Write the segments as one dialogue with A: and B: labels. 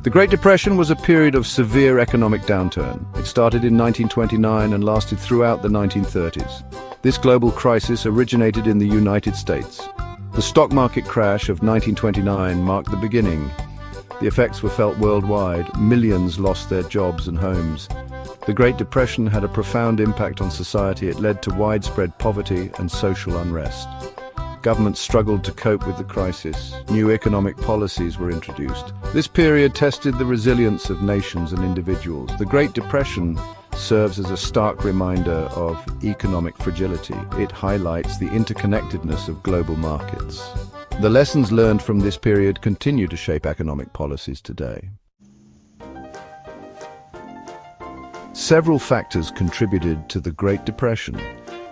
A: The Great Depression was a period of severe economic downturn. It started in 1929 and lasted throughout the 1930s. This global crisis originated in the United States. The stock market crash of 1929 marked the beginning. The effects were felt worldwide. Millions lost their jobs and homes. The Great Depression had a profound impact on society. It led to widespread poverty and social unrest. Governments struggled to cope with the crisis. New economic policies were introduced. This period tested the resilience of nations and individuals. The Great Depression serves as a stark reminder of economic fragility. It highlights the interconnectedness of global markets. The lessons learned from this period continue to shape economic policies today. Several factors contributed to the Great Depression.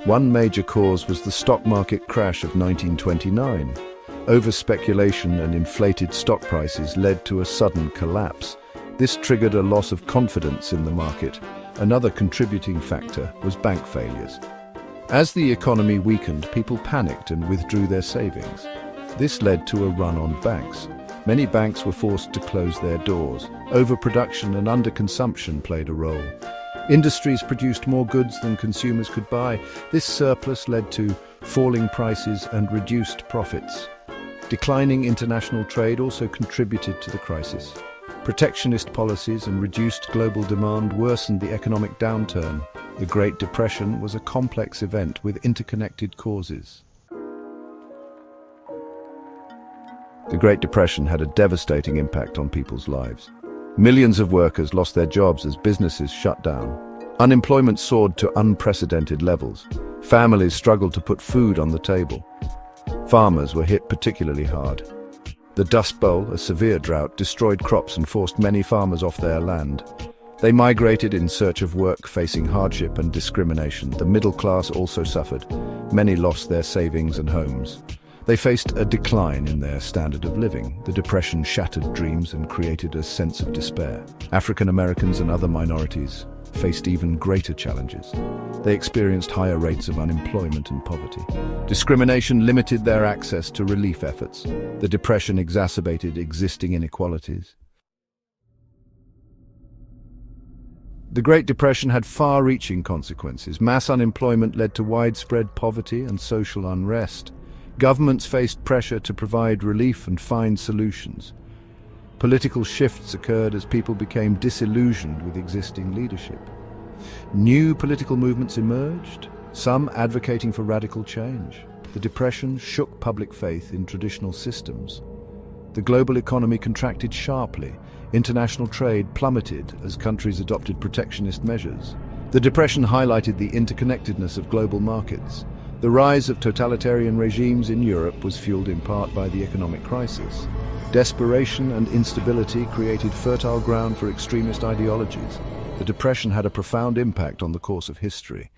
A: One major cause was the stock market crash of 1929. Over-speculation and inflated stock prices led to a sudden collapse. This triggered a loss of confidence in the market. Another contributing factor was bank failures. As the economy weakened, people panicked and withdrew their savings. This led to a run on banks. Many banks were forced to close their doors. Overproduction and underconsumption played a role. Industries produced more goods than consumers could buy. This surplus led to falling prices and reduced profits. Declining international trade also contributed to the crisis. Protectionist policies and reduced global demand worsened the economic downturn. The Great Depression was a complex event with interconnected causes. The Great Depression had a devastating impact on people's lives. Millions of workers lost their jobs as businesses shut down. Unemployment soared to unprecedented levels. Families struggled to put food on the table. Farmers were hit particularly hard. The Dust Bowl, a severe drought, destroyed crops and forced many farmers off their land. They migrated in search of work, facing hardship and discrimination. The middle class also suffered. Many lost their savings and homes. They faced a decline in their standard of living. The Depression shattered dreams and created a sense of despair. African Americans and other minorities faced even greater challenges. They experienced higher rates of unemployment and poverty. Discrimination limited their access to relief efforts. The Depression exacerbated existing inequalities. The Great Depression had far-reaching consequences. Mass unemployment led to widespread poverty and social unrest. Governments faced pressure to provide relief and find solutions. Political shifts occurred as people became disillusioned with existing leadership. New political movements emerged, some advocating for radical change. The Depression shook public faith in traditional systems. The global economy contracted sharply. International trade plummeted as countries adopted protectionist measures. The Depression highlighted the interconnectedness of global markets. The rise of totalitarian regimes in Europe was fueled in part by the economic crisis. Desperation and instability created fertile ground for extremist ideologies. The Depression had a profound impact on the course of history.